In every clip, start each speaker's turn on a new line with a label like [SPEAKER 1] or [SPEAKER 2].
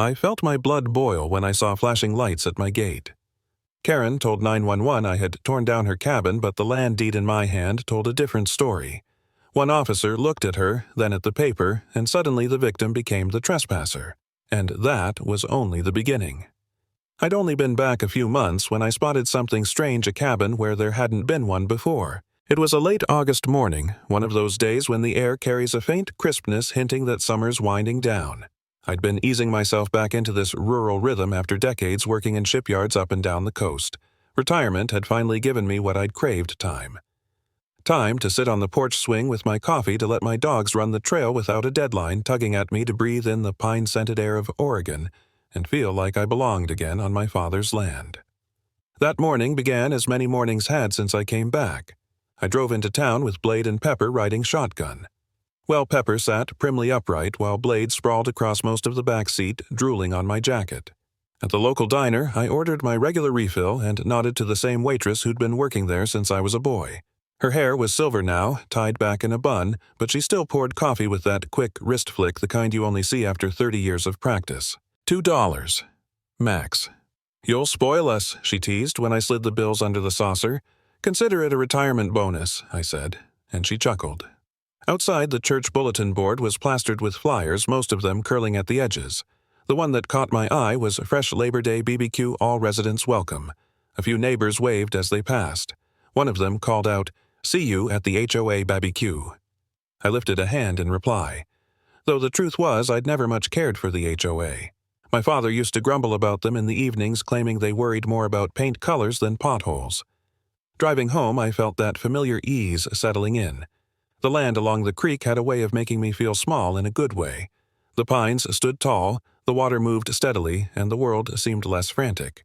[SPEAKER 1] I felt my blood boil when I saw flashing lights at my gate. Karen told 911 I had torn down her cabin, but the land deed in my hand told a different story. One officer looked at her, then at the paper, and suddenly the victim became the trespasser. And that was only the beginning. I'd only been back a few months when I spotted something strange, a cabin where there hadn't been one before. It was a late August morning, one of those days when the air carries a faint crispness hinting that summer's winding down. I'd been easing myself back into this rural rhythm after decades working in shipyards up and down the coast. Retirement had finally given me what I'd craved: time. Time to sit on the porch swing with my coffee, to let my dogs run the trail without a deadline tugging at me, to breathe in the pine-scented air of Oregon and feel like I belonged again on my father's land. That morning began as many mornings had since I came back. I drove into town with Blade and Pepper riding shotgun. Well, Pepper sat primly upright while Blade sprawled across most of the back seat, drooling on my jacket. At the local diner, I ordered my regular refill and nodded to the same waitress who'd been working there since I was a boy. Her hair was silver now, tied back in a bun, but she still poured coffee with that quick wrist flick, the kind you only see after 30 years of practice. $2. Max. "You'll spoil us," she teased when I slid the bills under the saucer. "Consider it a retirement bonus," I said, and she chuckled. Outside, the church bulletin board was plastered with flyers, most of them curling at the edges. The one that caught my eye was Fresh Labor Day BBQ, all residents welcome. A few neighbors waved as they passed. One of them called out, "See you at the HOA BBQ." I lifted a hand in reply. Though the truth was, I'd never much cared for the HOA. My father used to grumble about them in the evenings, claiming they worried more about paint colors than potholes. Driving home, I felt that familiar ease settling in. The land along the creek had a way of making me feel small in a good way. The pines stood tall, the water moved steadily, and the world seemed less frantic.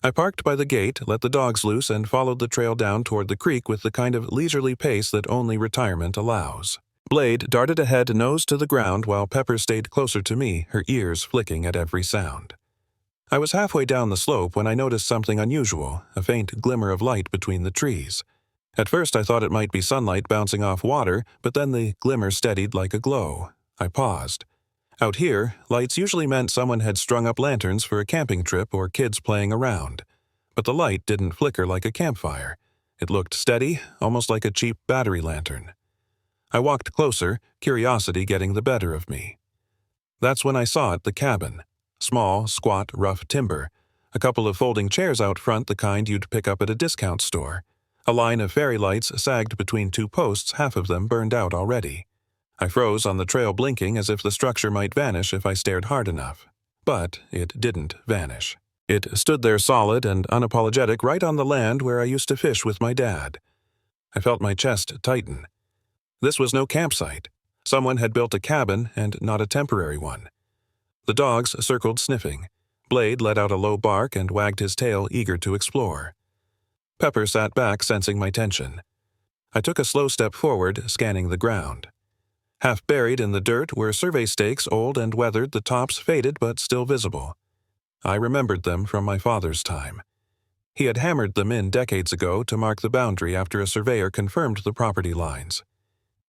[SPEAKER 1] I parked by the gate, let the dogs loose, and followed the trail down toward the creek with the kind of leisurely pace that only retirement allows. Blade darted ahead, nose to the ground, while Pepper stayed closer to me, her ears flicking at every sound. I was halfway down the slope when I noticed something unusual, a faint glimmer of light between the trees. At first I thought it might be sunlight bouncing off water, but then the glimmer steadied like a glow. I paused. Out here, lights usually meant someone had strung up lanterns for a camping trip or kids playing around. But the light didn't flicker like a campfire. It looked steady, almost like a cheap battery lantern. I walked closer, curiosity getting the better of me. That's when I saw it, the cabin. Small, squat, rough timber. A couple of folding chairs out front, the kind you'd pick up at a discount store. A line of fairy lights sagged between two posts, half of them burned out already. I froze on the trail, blinking as if the structure might vanish if I stared hard enough. But it didn't vanish. It stood there solid and unapologetic, right on the land where I used to fish with my dad. I felt my chest tighten. This was no campsite. Someone had built a cabin, and not a temporary one. The dogs circled sniffing. Blade let out a low bark and wagged his tail, eager to explore. Pepper sat back, sensing my tension. I took a slow step forward, scanning the ground. Half buried in the dirt were survey stakes, old and weathered, the tops faded but still visible. I remembered them from my father's time. He had hammered them in decades ago to mark the boundary after a surveyor confirmed the property lines.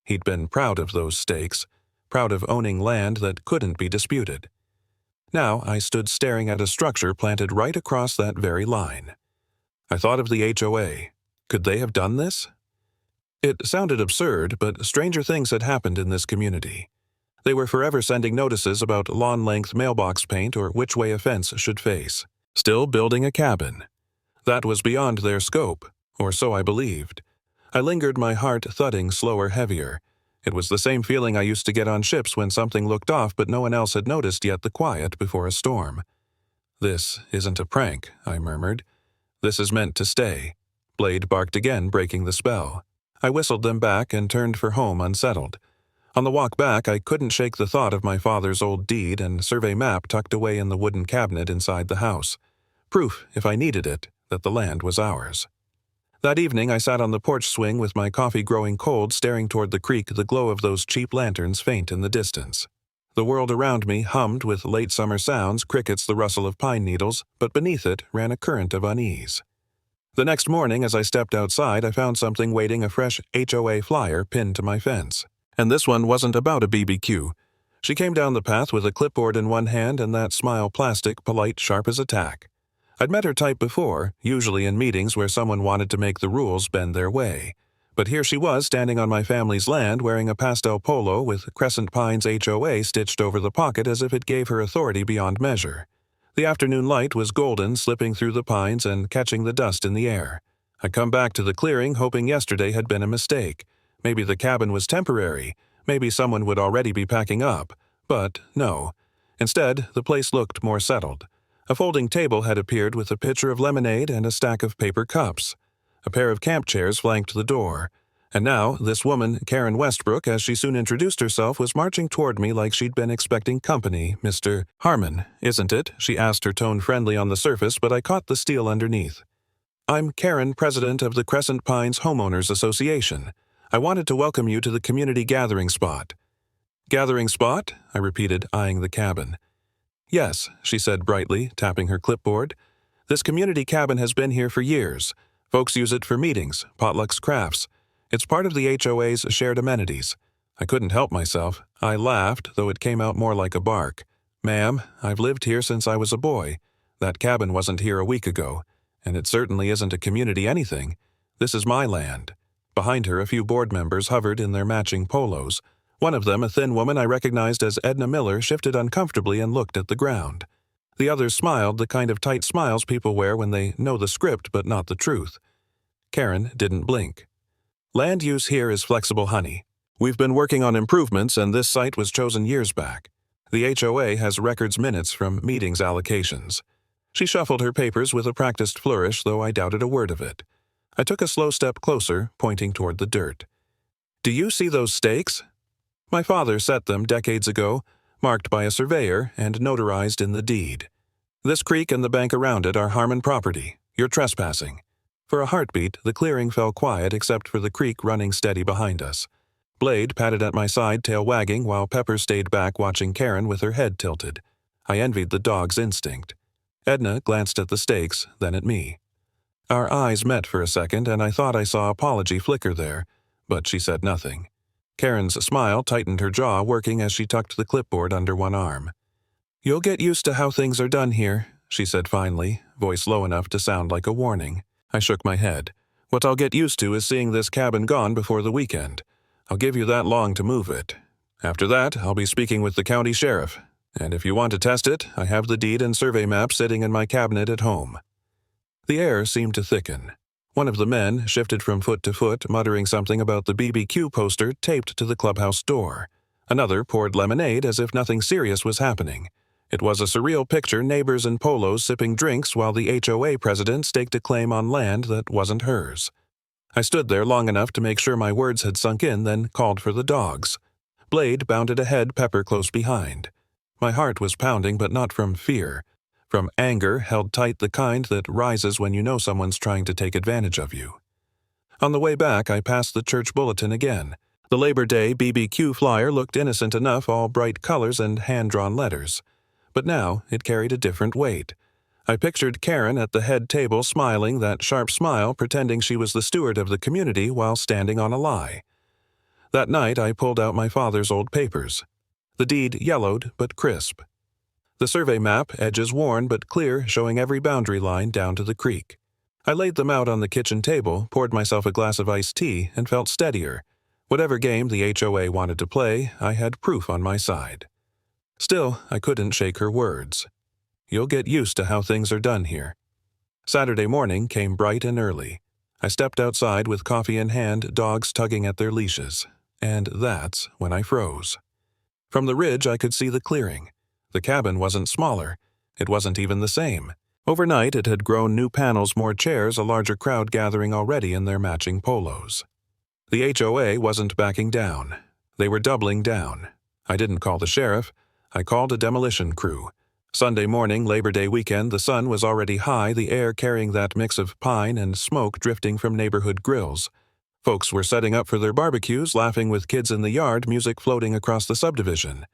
[SPEAKER 1] He'd been proud of those stakes, proud of owning land that couldn't be disputed. Now I stood staring at a structure planted right across that very line. I thought of the HOA. Could they have done this? It sounded absurd, but stranger things had happened in this community. They were forever sending notices about lawn-length mailbox paint or which way a fence should face. Still building a cabin. That was beyond their scope, or so I believed. I lingered, my heart thudding slower, heavier. It was the same feeling I used to get on ships when something looked off but no one else had noticed yet, the quiet before a storm. "This isn't a prank," I murmured. "This is meant to stay." Blade barked again, breaking the spell. I whistled them back and turned for home, unsettled. On the walk back, I couldn't shake the thought of my father's old deed and survey map tucked away in the wooden cabinet inside the house. Proof, if I needed it, that the land was ours. That evening, I sat on the porch swing with my coffee growing cold, staring toward the creek, the glow of those cheap lanterns faint in the distance. The world around me hummed with late summer sounds, crickets, the rustle of pine needles, but beneath it ran a current of unease. The next morning, as I stepped outside, I found something waiting, a fresh HOA flyer pinned to my fence. And this one wasn't about a BBQ. She came down the path with a clipboard in one hand and that smile plastic, polite, sharp as a tack. I'd met her type before, usually in meetings where someone wanted to make the rules bend their way. But here she was standing on my family's land wearing a pastel polo with Crescent Pines HOA stitched over the pocket as if it gave her authority beyond measure. The afternoon light was golden, slipping through the pines and catching the dust in the air. I'd come back to the clearing hoping yesterday had been a mistake. Maybe the cabin was temporary. Maybe someone would already be packing up. But no. Instead, the place looked more settled. A folding table had appeared with a pitcher of lemonade and a stack of paper cups. A pair of camp chairs flanked the door. And now, this woman, Karen Westbrook, as she soon introduced herself, was marching toward me like she'd been expecting company. "Mr. Harmon, isn't it?" she asked, her tone friendly on the surface, but I caught the steel underneath. "I'm Karen, president of the Crescent Pines Homeowners Association. I wanted to welcome you to the community gathering spot." "Gathering spot?" I repeated, eyeing the cabin. "Yes," she said brightly, tapping her clipboard. "This community cabin has been here for years. Folks use it for meetings, potlucks, crafts. It's part of the HOA's shared amenities." I couldn't help myself. I laughed, though it came out more like a bark. "Ma'am, I've lived here since I was a boy. That cabin wasn't here a week ago. And it certainly isn't a community anything. This is my land." Behind her, a few board members hovered in their matching polos. One of them, a thin woman I recognized as Edna Miller, shifted uncomfortably and looked at the ground. The others smiled, the kind of tight smiles people wear when they know the script but not the truth. Karen didn't blink. "Land use here is flexible, honey. We've been working on improvements, and this site was chosen years back. The HOA has records minutes from meetings allocations." She shuffled her papers with a practiced flourish, though I doubted a word of it. I took a slow step closer, pointing toward the dirt. "Do you see those stakes? My father set them decades ago, marked by a surveyor and notarized in the deed. This creek and the bank around it are Harmon property. You're trespassing." For a heartbeat, the clearing fell quiet except for the creek running steady behind us. Blade patted at my side, tail wagging, while Pepper stayed back watching Karen with her head tilted. I envied the dog's instinct. Edna glanced at the stakes, then at me. Our eyes met for a second, and I thought I saw apology flicker there, but she said nothing. Karen's smile tightened her jaw, working as she tucked the clipboard under one arm. "You'll get used to how things are done here," she said finally, voice low enough to sound like a warning. I shook my head. "What I'll get used to is seeing this cabin gone before the weekend. I'll give you that long to move it. After that, I'll be speaking with the county sheriff. And if you want to test it, I have the deed and survey map sitting in my cabinet at home." The air seemed to thicken. One of the men shifted from foot to foot, muttering something about the BBQ poster taped to the clubhouse door. Another poured lemonade as if nothing serious was happening. It was a surreal picture, neighbors in polos sipping drinks while the HOA president staked a claim on land that wasn't hers. I stood there long enough to make sure my words had sunk in, then called for the dogs. Blade bounded ahead, Pepper close behind. My heart was pounding, but not from fear. From anger, held tight, the kind that rises when you know someone's trying to take advantage of you. On the way back, I passed the church bulletin again. The Labor Day BBQ flyer looked innocent enough, all bright colors and hand-drawn letters. But now it carried a different weight. I pictured Karen at the head table smiling, that sharp smile, pretending she was the steward of the community while standing on a lie. That night I pulled out my father's old papers. The deed yellowed but crisp. The survey map, edges worn but clear, showing every boundary line down to the creek. I laid them out on the kitchen table, poured myself a glass of iced tea, and felt steadier. Whatever game the HOA wanted to play, I had proof on my side. Still, I couldn't shake her words. "You'll get used to how things are done here." Saturday morning came bright and early. I stepped outside with coffee in hand, dogs tugging at their leashes. And that's when I froze. From the ridge I could see the clearing. The cabin wasn't smaller. It wasn't even the same. Overnight it had grown new panels, more chairs, a larger crowd gathering already in their matching polos. The HOA wasn't backing down. They were doubling down. I didn't call the sheriff. I called a demolition crew. Sunday morning, Labor Day weekend, the sun was already high, the air carrying that mix of pine and smoke drifting from neighborhood grills. Folks were setting up for their barbecues, laughing with kids in the yard, music floating across the subdivision.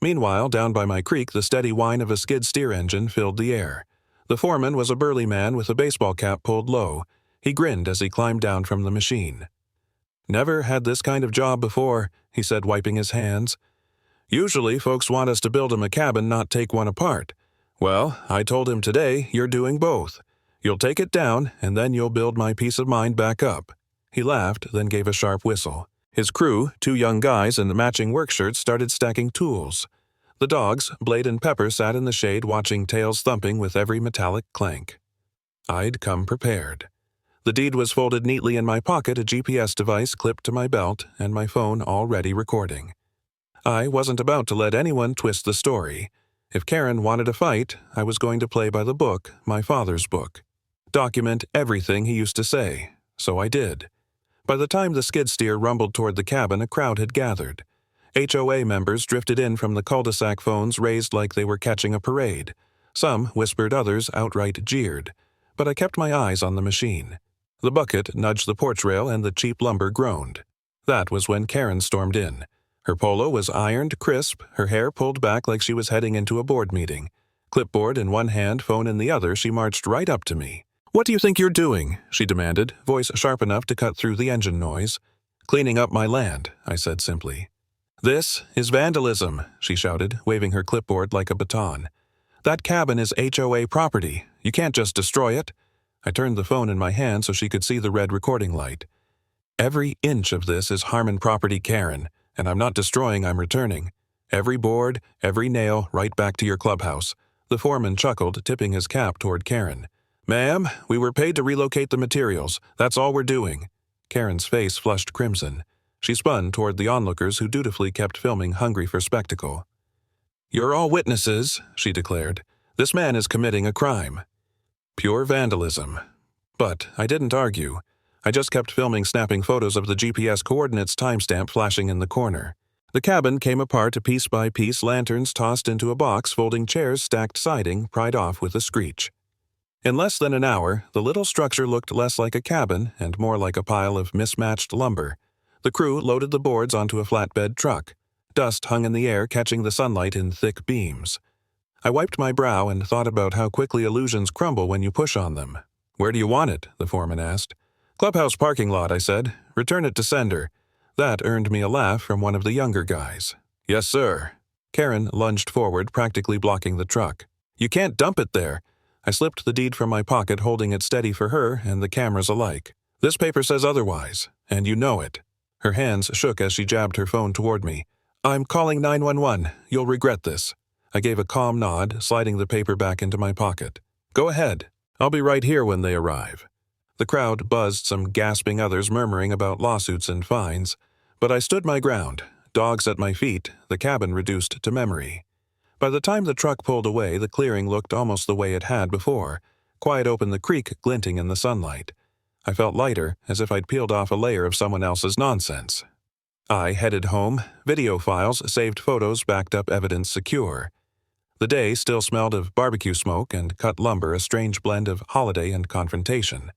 [SPEAKER 1] Meanwhile, down by my creek, the steady whine of a skid steer engine filled the air. The foreman was a burly man with a baseball cap pulled low. He grinned as he climbed down from the machine. "Never had this kind of job before," he said, wiping his hands. Usually, folks want us to build him a cabin, not take one apart. Well, I told him today you're doing both. You'll take it down, and then you'll build my peace of mind back up." He laughed, then gave a sharp whistle. His crew, 2 young guys in matching work shirts, started stacking tools. The dogs, Blade and Pepper, sat in the shade watching tails thumping with every metallic clank. I'd come prepared. The deed was folded neatly in my pocket, a GPS device clipped to my belt, and my phone already recording. I wasn't about to let anyone twist the story. If Karen wanted a fight, I was going to play by the book, my father's book. Document everything he used to say. So I did. By the time the skid steer rumbled toward the cabin, a crowd had gathered. HOA members drifted in from the cul-de-sac, phones raised like they were catching a parade. Some whispered, others outright jeered. But I kept my eyes on the machine. The bucket nudged the porch rail and the cheap lumber groaned. That was when Karen stormed in. Her polo was ironed crisp, her hair pulled back like she was heading into a board meeting. Clipboard in one hand, phone in the other, she marched right up to me. "What do you think you're doing?" she demanded, voice sharp enough to cut through the engine noise. "Cleaning up my land," I said simply. "This is vandalism," she shouted, waving her clipboard like a baton. "That cabin is HOA property. You can't just destroy it." I turned the phone in my hand so she could see the red recording light. "Every inch of this is Harmon property, Karen, and I'm not destroying, I'm returning. Every board, every nail, right back to your clubhouse." The foreman chuckled, tipping his cap toward Karen. "Ma'am, we were paid to relocate the materials. That's all we're doing." Karen's face flushed crimson. She spun toward the onlookers who dutifully kept filming, hungry for spectacle. "You're all witnesses," she declared. "This man is committing a crime." Pure vandalism. But I didn't argue. I just kept filming, snapping photos of the GPS coordinates timestamp flashing in the corner. The cabin came apart piece by piece, lanterns tossed into a box, folding chairs, stacked siding, pried off with a screech. In less than an hour, the little structure looked less like a cabin and more like a pile of mismatched lumber. The crew loaded the boards onto a flatbed truck. Dust hung in the air, catching the sunlight in thick beams. I wiped my brow and thought about how quickly illusions crumble when you push on them. "Where do you want it?" the foreman asked. "Clubhouse parking lot," I said. "Return it to sender." That earned me a laugh from one of the younger guys. "Yes, sir." Karen lunged forward, practically blocking the truck. "You can't dump it there." I slipped the deed from my pocket, holding it steady for her and the cameras alike. "This paper says otherwise, and you know it." Her hands shook as she jabbed her phone toward me. "I'm calling 911. You'll regret this." I gave a calm nod, sliding the paper back into my pocket. "Go ahead. I'll be right here when they arrive." The crowd buzzed, some gasping, others murmuring about lawsuits and fines. But I stood my ground, dogs at my feet, the cabin reduced to memory. By the time the truck pulled away, the clearing looked almost the way it had before, quiet open, the creek glinting in the sunlight. I felt lighter, as if I'd peeled off a layer of someone else's nonsense. I headed home, video files, saved photos, backed up evidence secure. The day still smelled of barbecue smoke and cut lumber, a strange blend of holiday and confrontation.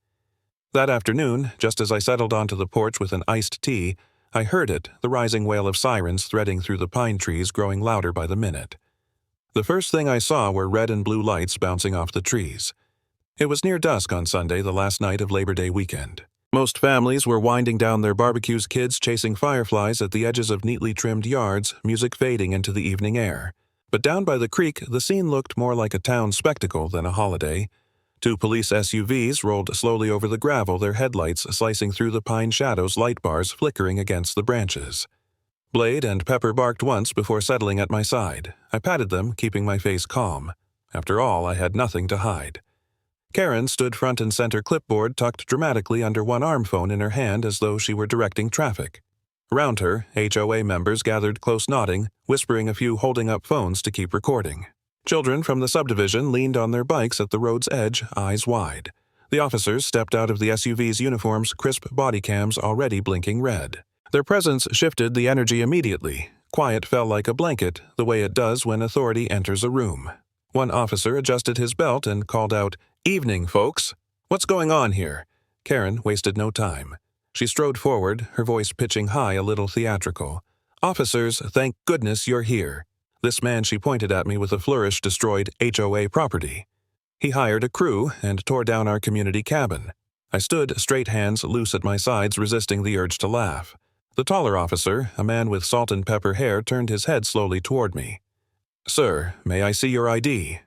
[SPEAKER 1] That afternoon, just as I settled onto the porch with an iced tea, I heard it, the rising wail of sirens threading through the pine trees, growing louder by the minute. The first thing I saw were red and blue lights bouncing off the trees. It was near dusk on Sunday, the last night of Labor Day weekend. Most families were winding down their barbecues, kids chasing fireflies at the edges of neatly trimmed yards, music fading into the evening air. But down by the creek, the scene looked more like a town spectacle than a holiday. 2 police SUVs rolled slowly over the gravel, their headlights slicing through the pine shadows, light bars flickering against the branches. Blade and Pepper barked once before settling at my side. I patted them, keeping my face calm. After all, I had nothing to hide. Karen stood front and center, clipboard tucked dramatically under one arm, phone in her hand as though she were directing traffic. Around her, HOA members gathered close, nodding, whispering, a few holding up phones to keep recording. Children from the subdivision leaned on their bikes at the road's edge, eyes wide. The officers stepped out of the SUV's uniforms, crisp body cams already blinking red. Their presence shifted the energy immediately. Quiet fell like a blanket, the way it does when authority enters a room. One officer adjusted his belt and called out, "Evening, folks. What's going on here?" Karen wasted no time. She strode forward, her voice pitching high, a little theatrical. "Officers, thank goodness you're here." This man, she pointed at me with a flourish, destroyed HOA property. He hired a crew and tore down our community cabin. I stood, straight hands loose at my sides, resisting the urge to laugh. The taller officer, a man with salt and pepper hair, turned his head slowly toward me. "Sir, may I see your ID?"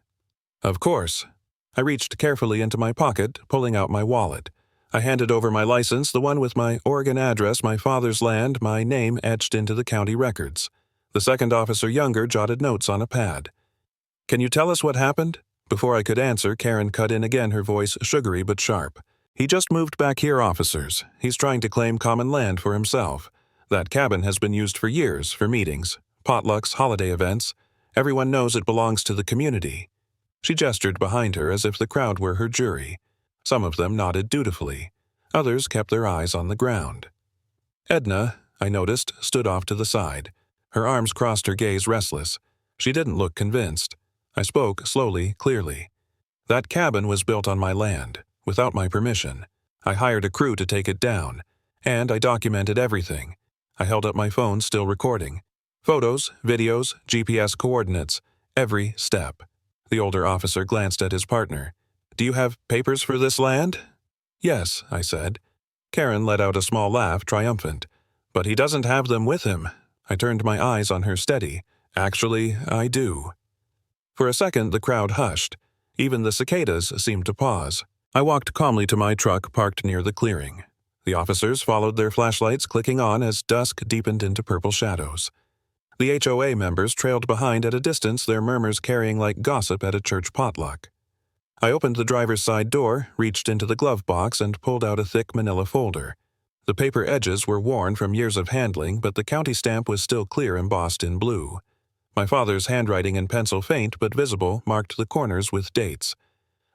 [SPEAKER 1] "Of course." I reached carefully into my pocket, pulling out my wallet. I handed over my license, the one with my Oregon address, my father's land, my name etched into the county records. The second officer, younger, jotted notes on a pad. "Can you tell us what happened?" Before I could answer, Karen cut in again, her voice sugary but sharp. "He just moved back here, officers. He's trying to claim common land for himself. That cabin has been used for years, for meetings, potlucks, holiday events. Everyone knows it belongs to the community." She gestured behind her as if the crowd were her jury. Some of them nodded dutifully. Others kept their eyes on the ground. Edna, I noticed, stood off to the side. Her arms crossed, her gaze restless. She didn't look convinced. I spoke slowly, clearly. "That cabin was built on my land, without my permission. I hired a crew to take it down, and I documented everything." I held up my phone, still recording. Photos, videos, GPS coordinates, every step. The older officer glanced at his partner. "Do you have papers for this land?" "Yes," I said. Karen let out a small laugh, triumphant. "But he doesn't have them with him." I turned my eyes on her steady. "Actually, I do." For a second, the crowd hushed. Even the cicadas seemed to pause. I walked calmly to my truck parked near the clearing. The officers followed, their flashlights clicking on as dusk deepened into purple shadows. The HOA members trailed behind at a distance, their murmurs carrying like gossip at a church potluck. I opened the driver's side door, reached into the glove box, and pulled out a thick manila folder. The paper edges were worn from years of handling, but the county stamp was still clear, embossed in blue. My father's handwriting, in pencil faint but visible, marked the corners with dates.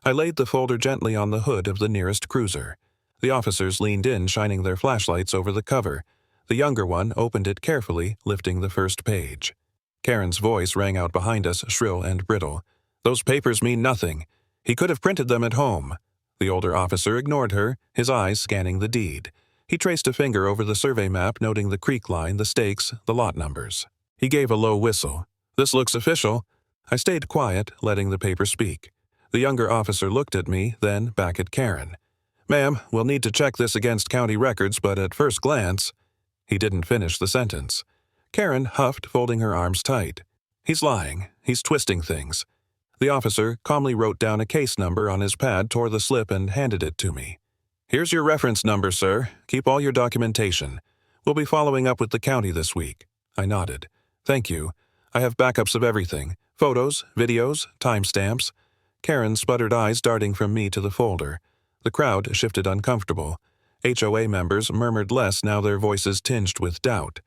[SPEAKER 1] I laid the folder gently on the hood of the nearest cruiser. The officers leaned in, shining their flashlights over the cover. The younger one opened it carefully, lifting the first page. Karen's voice rang out behind us, shrill and brittle. "Those papers mean nothing. He could have printed them at home." The older officer ignored her, his eyes scanning the deed. He traced a finger over the survey map, noting the creek line, the stakes, the lot numbers. He gave a low whistle. "This looks official." I stayed quiet, letting the paper speak. The younger officer looked at me, then back at Karen. "Ma'am, we'll need to check this against county records, but at first glance—" He didn't finish the sentence. Karen huffed, folding her arms tight. "He's lying. He's twisting things." The officer calmly wrote down a case number on his pad, tore the slip, and handed it to me. "Here's your reference number, sir. Keep all your documentation. We'll be following up with the county this week." I nodded. "Thank you. I have backups of everything. Photos, videos, timestamps." Karen sputtered, eyes darting from me to the folder. The crowd shifted uncomfortable. HOA members murmured less, now their voices tinged with doubt.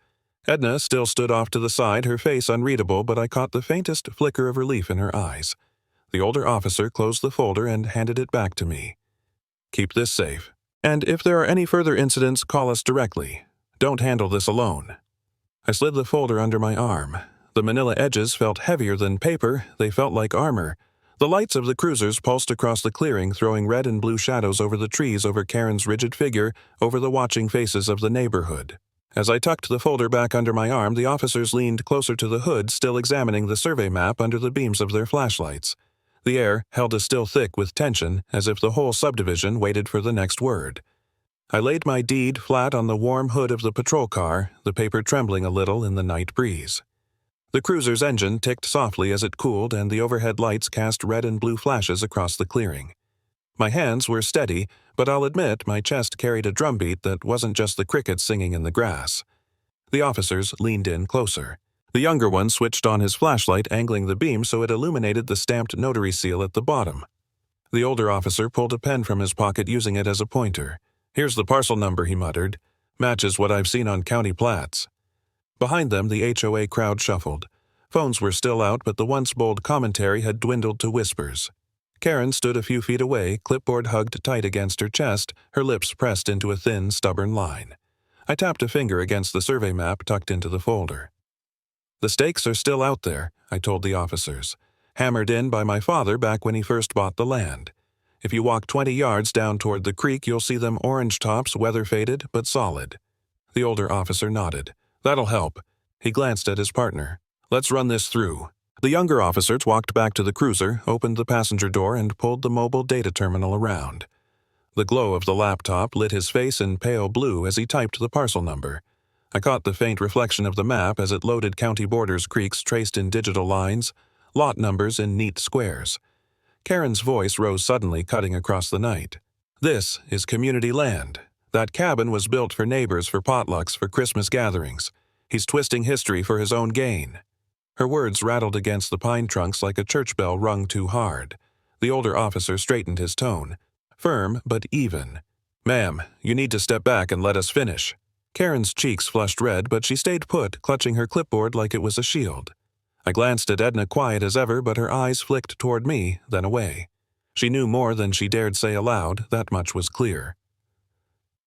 [SPEAKER 1] Edna still stood off to the side, her face unreadable, but I caught the faintest flicker of relief in her eyes. The older officer closed the folder and handed it back to me. "Keep this safe. And if there are any further incidents, call us directly. Don't handle this alone." I slid the folder under my arm. The manila edges felt heavier than paper, they felt like armor. The lights of the cruisers pulsed across the clearing, throwing red and blue shadows over the trees, over Karen's rigid figure, over the watching faces of the neighborhood. As I tucked the folder back under my arm, the officers leaned closer to the hood, still examining the survey map under the beams of their flashlights. The air held as still thick with tension, as if the whole subdivision waited for the next word. I laid my deed flat on the warm hood of the patrol car, the paper trembling a little in the night breeze. The cruiser's engine ticked softly as it cooled, and the overhead lights cast red and blue flashes across the clearing. My hands were steady, but I'll admit my chest carried a drumbeat that wasn't just the crickets singing in the grass. The officers leaned in closer. The younger one switched on his flashlight, angling the beam so it illuminated the stamped notary seal at the bottom. The older officer pulled a pen from his pocket, using it as a pointer. "Here's the parcel number," he muttered. "Matches what I've seen on county plats." Behind them, the HOA crowd shuffled. Phones were still out, but the once bold commentary had dwindled to whispers. Karen stood a few feet away, clipboard hugged tight against her chest, her lips pressed into a thin, stubborn line. I tapped a finger against the survey map tucked into the folder. "The stakes are still out there," I told the officers. "Hammered in by my father back when he first bought the land. If you walk 20 yards down toward the creek, you'll see them orange tops, weather-faded, but solid." The older officer nodded. "That'll help." He glanced at his partner. "Let's run this through." The younger officer walked back to the cruiser, opened the passenger door, and pulled the mobile data terminal around. The glow of the laptop lit his face in pale blue as he typed the parcel number. I caught the faint reflection of the map as it loaded county borders creeks traced in digital lines, lot numbers in neat squares. Karen's voice rose suddenly, cutting across the night. "This is community land. That cabin was built for neighbors, for potlucks, for Christmas gatherings. He's twisting history for his own gain." Her words rattled against the pine trunks like a church bell rung too hard. The older officer straightened his tone. Firm, but even. "Ma'am, you need to step back and let us finish." Karen's cheeks flushed red, but she stayed put, clutching her clipboard like it was a shield. I glanced at Edna, quiet as ever, but her eyes flicked toward me, then away. She knew more than she dared say aloud, that much was clear.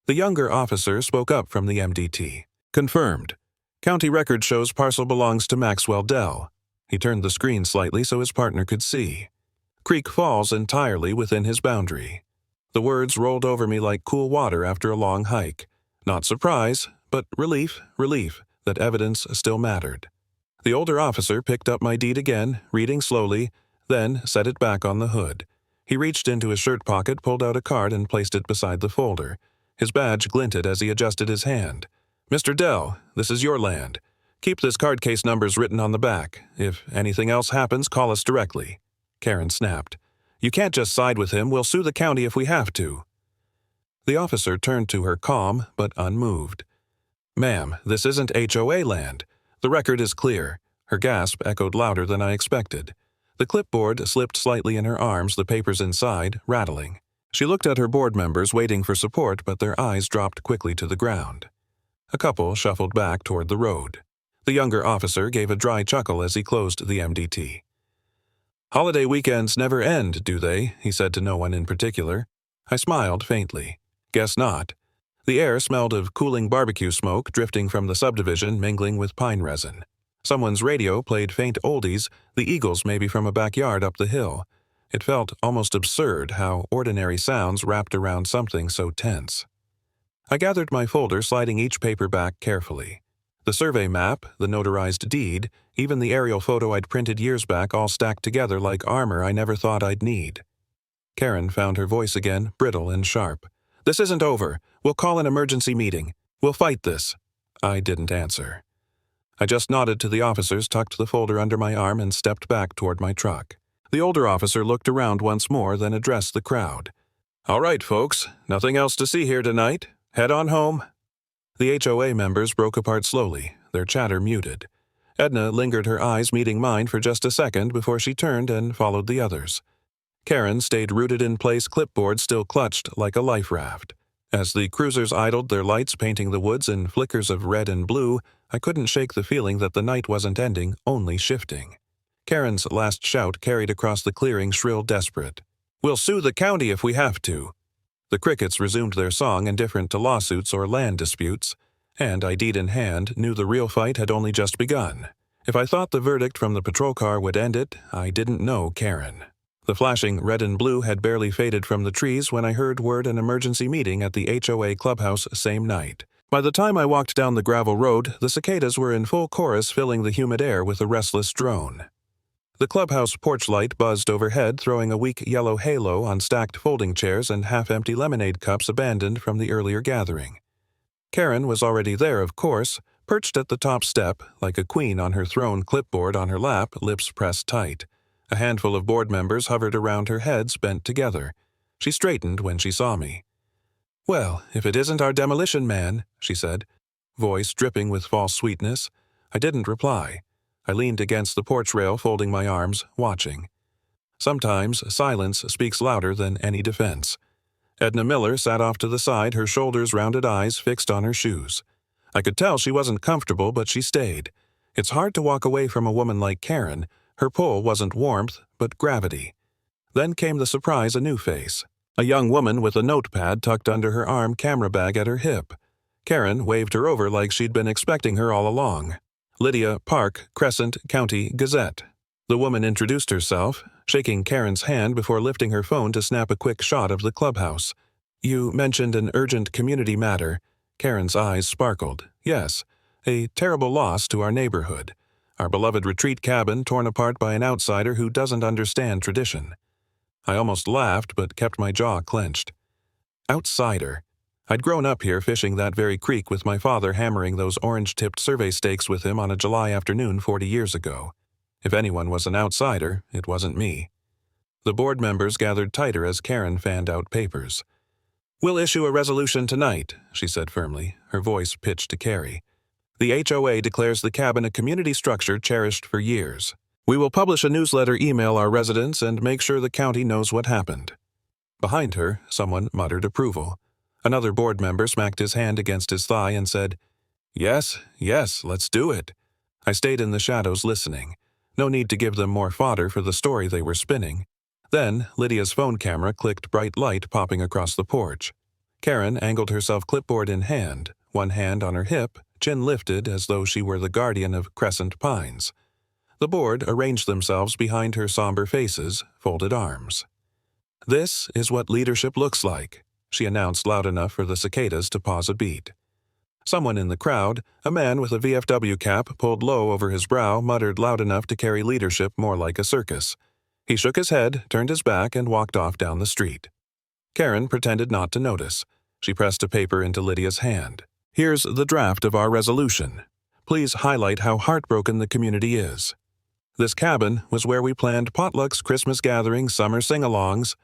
[SPEAKER 1] The younger officer spoke up from the MDT. "Confirmed. County record shows parcel belongs to Maxwell Dell." He turned the screen slightly so his partner could see. "Creek falls entirely within his boundary." The words rolled over me like cool water after a long hike. Not surprise, but relief that evidence still mattered. The older officer picked up my deed again, reading slowly, then set it back on the hood. He reached into his shirt pocket, pulled out a card, and placed it beside the folder. His badge glinted as he adjusted his hand. "Mr. Dell, this is your land. Keep this card case numbers written on the back. If anything else happens, call us directly." Karen snapped. "You can't just side with him. We'll sue the county if we have to." The officer turned to her, calm but unmoved. "Ma'am, this isn't HOA land. The record is clear." Her gasp echoed louder than I expected. The clipboard slipped slightly in her arms, the papers inside rattling. She looked at her board members, waiting for support, but their eyes dropped quickly to the ground. A couple shuffled back toward the road. The younger officer gave a dry chuckle as he closed the MDT. "Holiday weekends never end, do they?" he said to no one in particular. I smiled faintly. "Guess not." The air smelled of cooling barbecue smoke drifting from the subdivision, mingling with pine resin. Someone's radio played faint oldies, the Eagles maybe from a backyard up the hill. It felt almost absurd how ordinary sounds wrapped around something so tense. I gathered my folder, sliding each paper back carefully. The survey map, the notarized deed, even the aerial photo I'd printed years back, all stacked together like armor I never thought I'd need. Karen found her voice again, brittle and sharp. "This isn't over. We'll call an emergency meeting. We'll fight this." I didn't answer. I just nodded to the officers, tucked the folder under my arm, and stepped back toward my truck. The older officer looked around once more, then addressed the crowd. "All right, folks. Nothing else to see here tonight. Head on home." The HOA members broke apart slowly, their chatter muted. Edna lingered, her eyes meeting mine for just a second before she turned and followed the others. Karen stayed rooted in place, clipboard still clutched like a life raft. As the cruisers idled, their lights painting the woods in flickers of red and blue, I couldn't shake the feeling that the night wasn't ending, only shifting. Karen's last shout carried across the clearing, shrill, desperate. "We'll sue the county if we have to." The crickets resumed their song, indifferent to lawsuits or land disputes, and I, deed in hand, knew the real fight had only just begun. If I thought the verdict from the patrol car would end it, I didn't know Karen. The flashing red and blue had barely faded from the trees when I heard word an emergency meeting at the HOA clubhouse same night. By the time I walked down the gravel road, the cicadas were in full chorus, filling the humid air with a restless drone. The clubhouse porch light buzzed overhead, throwing a weak yellow halo on stacked folding chairs and half-empty lemonade cups abandoned from the earlier gathering. Karen was already there, of course, perched at the top step, like a queen on her throne, clipboard on her lap, lips pressed tight. A handful of board members hovered around her, heads bent together. She straightened when she saw me. "Well, if it isn't our demolition man," she said, voice dripping with false sweetness. I didn't reply. I leaned against the porch rail, folding my arms, watching. Sometimes silence speaks louder than any defense. Edna Miller sat off to the side, her shoulders, rounded eyes fixed on her shoes. I could tell she wasn't comfortable, but she stayed. It's hard to walk away from a woman like Karen. Her pull wasn't warmth, but gravity. Then came the surprise, a new face. A young woman with a notepad tucked under her arm, camera bag at her hip. Karen waved her over like she'd been expecting her all along. "Lydia Park, Crescent County Gazette." The woman introduced herself, shaking Karen's hand before lifting her phone to snap a quick shot of the clubhouse. "You mentioned an urgent community matter." Karen's eyes sparkled. "Yes, a terrible loss to our neighborhood. Our beloved retreat cabin torn apart by an outsider who doesn't understand tradition." I almost laughed, but kept my jaw clenched. Outsider. I'd grown up here fishing that very creek with my father hammering those orange-tipped survey stakes with him on a July afternoon 40 years ago. If anyone was an outsider, it wasn't me. The board members gathered tighter as Karen fanned out papers. "We'll issue a resolution tonight," she said firmly, her voice pitched to Carrie. "The HOA declares the cabin a community structure cherished for years. We will publish a newsletter, email our residents, and make sure the county knows what happened." Behind her, someone muttered approval. Another board member smacked his hand against his thigh and said, "Yes, yes, let's do it." I stayed in the shadows listening. No need to give them more fodder for the story they were spinning. Then, Lydia's phone camera clicked bright light popping across the porch. Karen angled herself clipboard in hand, one hand on her hip, chin lifted as though she were the guardian of Crescent Pines. The board arranged themselves behind her somber faces, folded arms. "This is what leadership looks like," she announced loud enough for the cicadas to pause a beat. Someone in the crowd, a man with a VFW cap pulled low over his brow, muttered loud enough to carry leadership more like a circus. He shook his head, turned his back, and walked off down the street. Karen pretended not to notice. She pressed a paper into Lydia's hand. "Here's the draft of our resolution. Please highlight how heartbroken the community is. This cabin was where we planned potlucks, Christmas gatherings, summer sing-alongs."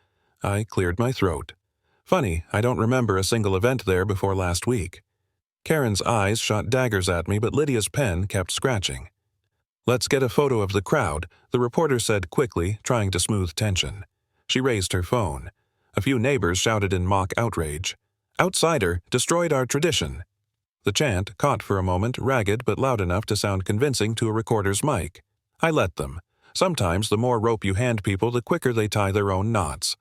[SPEAKER 1] I cleared my throat. Funny, I don't remember a single event there before last week. Karen's eyes shot daggers at me, but Lydia's pen kept scratching. "Let's get a photo of the crowd," the reporter said quickly, trying to smooth tension. She raised her phone. A few neighbors shouted in mock outrage. "Outsider, destroyed our tradition." The chant caught for a moment, ragged but loud enough to sound convincing to a recorder's mic. I let them. Sometimes the more rope you hand people, the quicker they tie their own knots.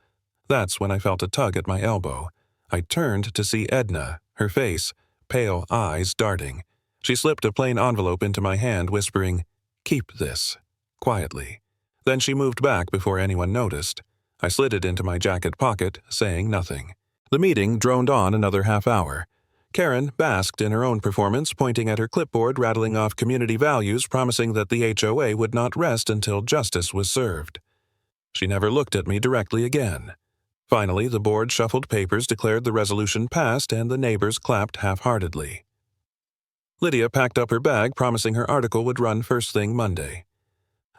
[SPEAKER 1] That's when I felt a tug at my elbow. I turned to see Edna, her face, pale eyes darting. She slipped a plain envelope into my hand, whispering, "Keep this," quietly. Then she moved back before anyone noticed. I slid it into my jacket pocket, saying nothing. The meeting droned on another half hour. Karen basked in her own performance, pointing at her clipboard, rattling off community values, promising that the HOA would not rest until justice was served. She never looked at me directly again. Finally, the board shuffled papers, declared the resolution passed, and the neighbors clapped half-heartedly. Lydia packed up her bag, promising her article would run first thing Monday.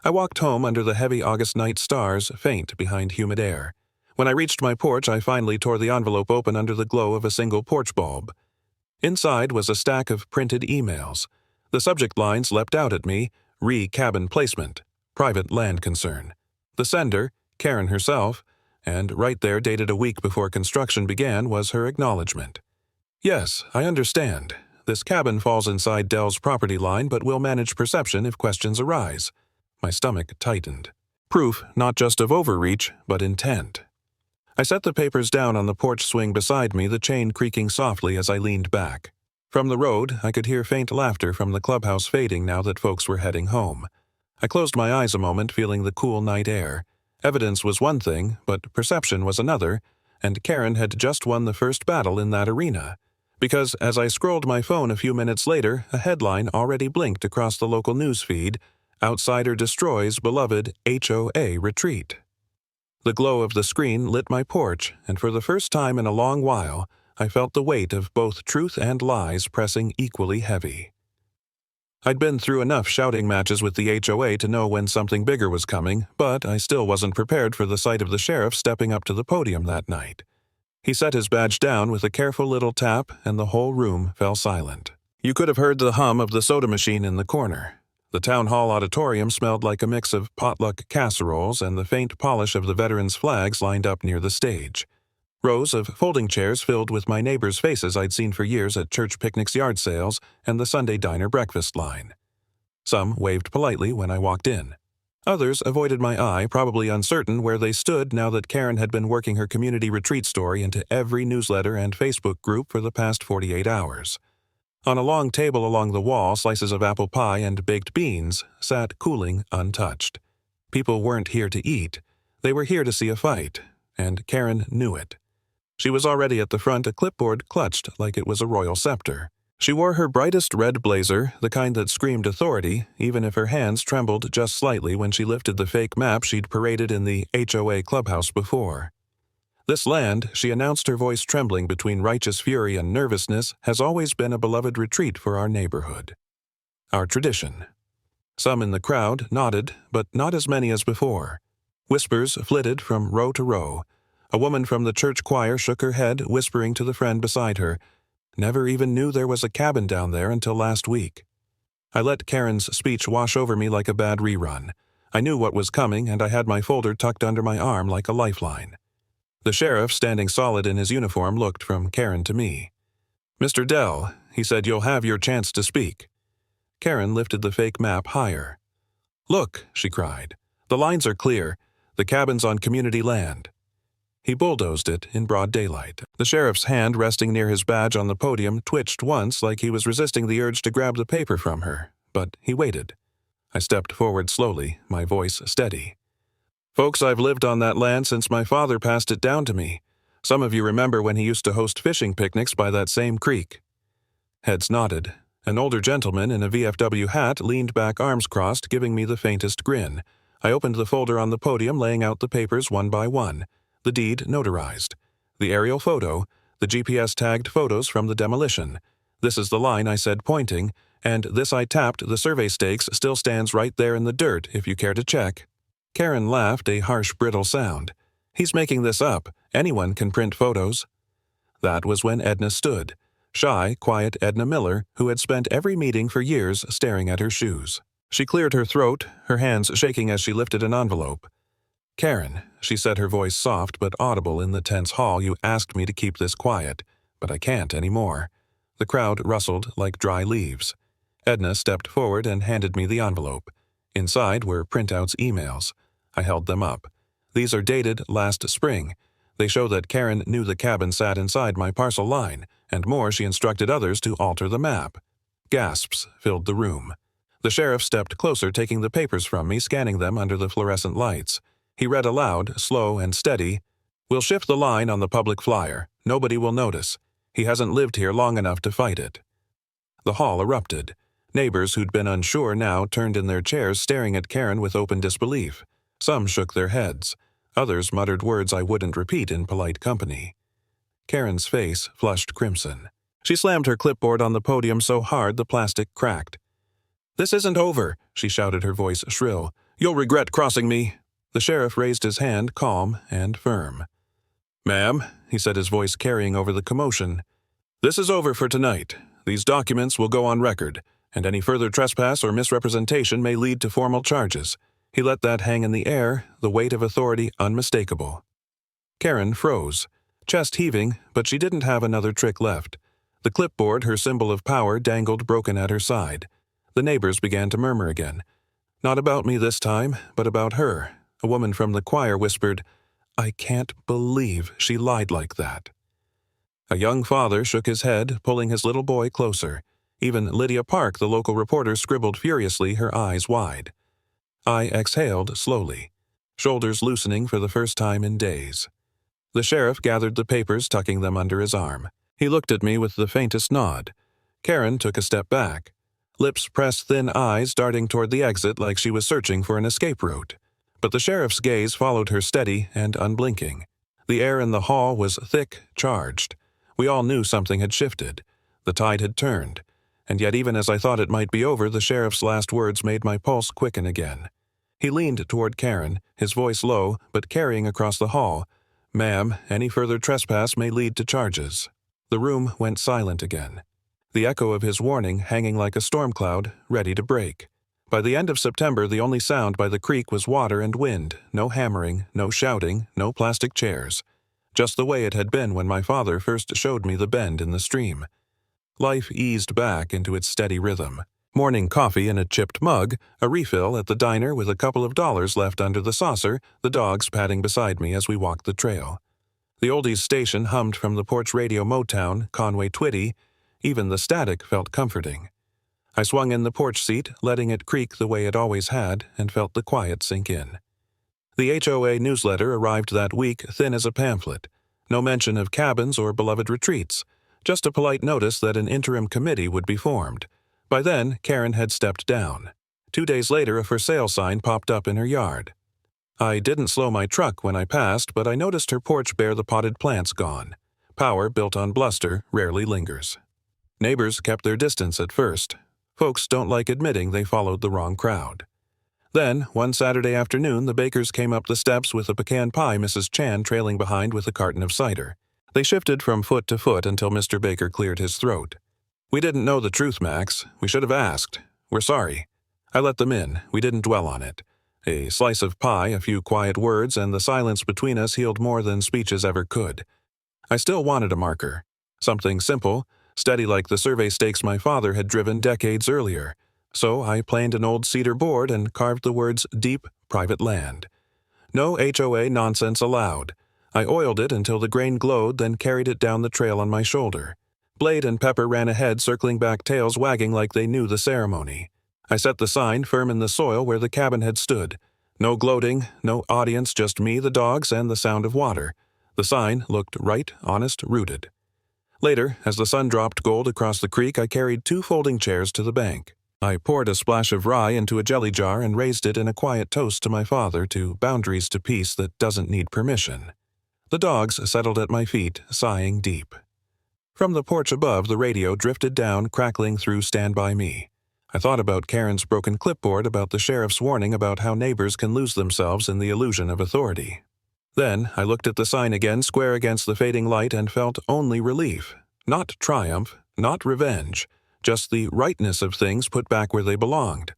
[SPEAKER 1] I walked home under the heavy August night stars, faint behind humid air. When I reached my porch, I finally tore the envelope open under the glow of a single porch bulb. Inside was a stack of printed emails. The subject lines leapt out at me: "Re-cabin placement, private land concern." The sender, Karen herself, and right there, dated a week before construction began, was her acknowledgement. "Yes, I understand. This cabin falls inside Dell's property line, but will manage perception if questions arise." My stomach tightened. Proof not just of overreach, but intent. I set the papers down on the porch swing beside me, the chain creaking softly as I leaned back. From the road, I could hear faint laughter from the clubhouse fading now that folks were heading home. I closed my eyes a moment, feeling the cool night air. Evidence was one thing, but perception was another, and Karen had just won the first battle in that arena. Because as I scrolled my phone a few minutes later, a headline already blinked across the local news feed: "Outsider destroys beloved HOA retreat." The glow of the screen lit my porch, and for the first time in a long while, I felt the weight of both truth and lies pressing equally heavy. I'd been through enough shouting matches with the HOA to know when something bigger was coming, but I still wasn't prepared for the sight of the sheriff stepping up to the podium that night. He set his badge down with a careful little tap, and the whole room fell silent. You could have heard the hum of the soda machine in the corner. The town hall auditorium smelled like a mix of potluck casseroles and the faint polish of the veterans' flags lined up near the stage. Rows of folding chairs filled with my neighbors' faces I'd seen for years at church picnics, yard sales, and the Sunday diner breakfast line. Some waved politely when I walked in. Others avoided my eye, probably uncertain where they stood now that Karen had been working her community retreat story into every newsletter and Facebook group for the past 48 hours. On a long table along the wall, slices of apple pie and baked beans sat cooling untouched. People weren't here to eat. They were here to see a fight, and Karen knew it. She was already at the front, a clipboard clutched like it was a royal scepter. She wore her brightest red blazer, the kind that screamed authority, even if her hands trembled just slightly when she lifted the fake map she'd paraded in the HOA clubhouse before. This land, she announced, her voice trembling between righteous fury and nervousness, has always been a beloved retreat for our neighborhood. Our tradition. Some in the crowd nodded, but not as many as before. Whispers flitted from row to row. A woman from the church choir shook her head, whispering to the friend beside her, "Never even knew there was a cabin down there until last week." I let Karen's speech wash over me like a bad rerun. I knew what was coming, and I had my folder tucked under my arm like a lifeline. The sheriff, standing solid in his uniform, looked from Karen to me. "Mr. Dell," he said, "you'll have your chance to speak." Karen lifted the fake map higher. "Look," she cried. "The lines are clear. The cabin's on community land." He bulldozed it in broad daylight. The sheriff's hand, resting near his badge on the podium, twitched once like he was resisting the urge to grab the paper from her, but he waited. I stepped forward slowly, my voice steady. "Folks, I've lived on that land since my father passed it down to me. Some of you remember when he used to host fishing picnics by that same creek." Heads nodded. An older gentleman in a VFW hat leaned back, arms crossed, giving me the faintest grin. I opened the folder on the podium, laying out the papers one by one. The deed notarized. The aerial photo. The GPS-tagged photos from the demolition. "This is the line," I said, pointing, "and this I tapped. The survey stakes still stands right there in the dirt, if you care to check." Karen laughed, a harsh, brittle sound. "He's making this up. Anyone can print photos." That was when Edna stood. Shy, quiet Edna Miller, who had spent every meeting for years staring at her shoes. She cleared her throat, her hands shaking as she lifted an envelope. "Karen," she said, her voice soft but audible in the tense hall, "you asked me to keep this quiet, but I can't anymore." The crowd rustled like dry leaves. Edna stepped forward and handed me the envelope. Inside were printouts, emails. I held them up. "These are dated last spring. They show that Karen knew the cabin sat inside my parcel line, and more, she instructed others to alter the map." Gasps filled the room. The sheriff stepped closer, taking the papers from me, scanning them under the fluorescent lights. He read aloud, slow and steady, "We'll shift the line on the public flyer. Nobody will notice. He hasn't lived here long enough to fight it." The hall erupted. Neighbors who'd been unsure now turned in their chairs, staring at Karen with open disbelief. Some shook their heads. Others muttered words I wouldn't repeat in polite company. Karen's face flushed crimson. She slammed her clipboard on the podium so hard the plastic cracked. "This isn't over," she shouted, her voice shrill. "You'll regret crossing me." The sheriff raised his hand, calm and firm. "Ma'am," he said, his voice carrying over the commotion, "this is over for tonight. These documents will go on record, and any further trespass or misrepresentation may lead to formal charges." He let that hang in the air, the weight of authority unmistakable. Karen froze, chest heaving, but she didn't have another trick left. The clipboard, her symbol of power, dangled broken at her side. The neighbors began to murmur again. Not about me this time, but about her. A woman from the choir whispered, "I can't believe she lied like that." A young father shook his head, pulling his little boy closer. Even Lydia Park, the local reporter, scribbled furiously, her eyes wide. I exhaled slowly, shoulders loosening for the first time in days. The sheriff gathered the papers, tucking them under his arm. He looked at me with the faintest nod. Karen took a step back. Lips pressed, thin eyes darting toward the exit like she was searching for an escape route. But the sheriff's gaze followed her, steady and unblinking. The air in the hall was thick, charged. We all knew something had shifted. The tide had turned. And yet, even as I thought it might be over, the sheriff's last words made my pulse quicken again. He leaned toward Karen, his voice low, but carrying across the hall, "Ma'am, any further trespass may lead to charges." The room went silent again. The echo of his warning hanging like a storm cloud, ready to break. By the end of September, the only sound by the creek was water and wind, no hammering, no shouting, no plastic chairs. Just the way it had been when my father first showed me the bend in the stream. Life eased back into its steady rhythm. Morning coffee in a chipped mug, a refill at the diner with a couple of dollars left under the saucer, the dogs padding beside me as we walked the trail. The oldies station hummed from the porch radio Motown, Conway Twitty. Even the static felt comforting. I swung in the porch seat, letting it creak the way it always had, and felt the quiet sink in. The HOA newsletter arrived that week, thin as a pamphlet. No mention of cabins or beloved retreats. Just a polite notice that an interim committee would be formed. By then, Karen had stepped down. 2 days later, a for sale sign popped up in her yard. I didn't slow my truck when I passed, but I noticed her porch bare the potted plants gone. Power built on bluster rarely lingers. Neighbors kept their distance at first. Folks don't like admitting they followed the wrong crowd. Then, one Saturday afternoon, the Bakers came up the steps with a pecan pie Mrs. Chan trailing behind with a carton of cider. They shifted from foot to foot until Mr. Baker cleared his throat. "We didn't know the truth, Max. We should have asked. We're sorry." I let them in. We didn't dwell on it. A slice of pie, a few quiet words, and the silence between us healed more than speeches ever could. I still wanted a marker. Something simple, steady like the survey stakes my father had driven decades earlier. So I planed an old cedar board and carved the words "Deep Private Land." No HOA nonsense allowed. I oiled it until the grain glowed, then carried it down the trail on my shoulder. Blade and Pepper ran ahead, circling back, tails wagging like they knew the ceremony. I set the sign firm in the soil where the cabin had stood. No gloating, no audience, just me, the dogs, and the sound of water. The sign looked right, honest, rooted. Later, as the sun dropped gold across the creek, I carried 2 folding chairs to the bank. I poured a splash of rye into a jelly jar and raised it in a quiet toast to my father, to boundaries to peace that doesn't need permission. The dogs settled at my feet, sighing deep. From the porch above, the radio drifted down, crackling through Stand By Me. I thought about Karen's broken clipboard, about the sheriff's warning about how neighbors can lose themselves in the illusion of authority. Then I looked at the sign again, square against the fading light, and felt only relief. Not triumph, not revenge, just the rightness of things put back where they belonged.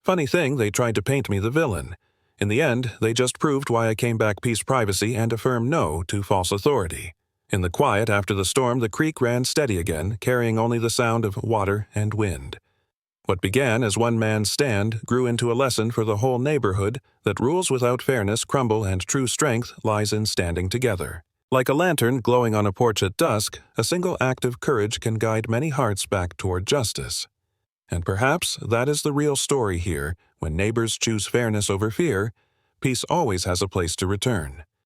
[SPEAKER 1] Funny thing, they tried to paint me the villain. In the end, they just proved why I came back peace, privacy, and a firm no to false authority. In the quiet after the storm, the creek ran steady again, carrying only the sound of water and wind. What began as one man's stand grew into a lesson for the whole neighborhood that rules without fairness crumble and true strength lies in standing together. Like a lantern glowing on a porch at dusk, a single act of courage can guide many hearts back toward justice. And perhaps that is the real story here. When neighbors choose fairness over fear, peace always has a place to return.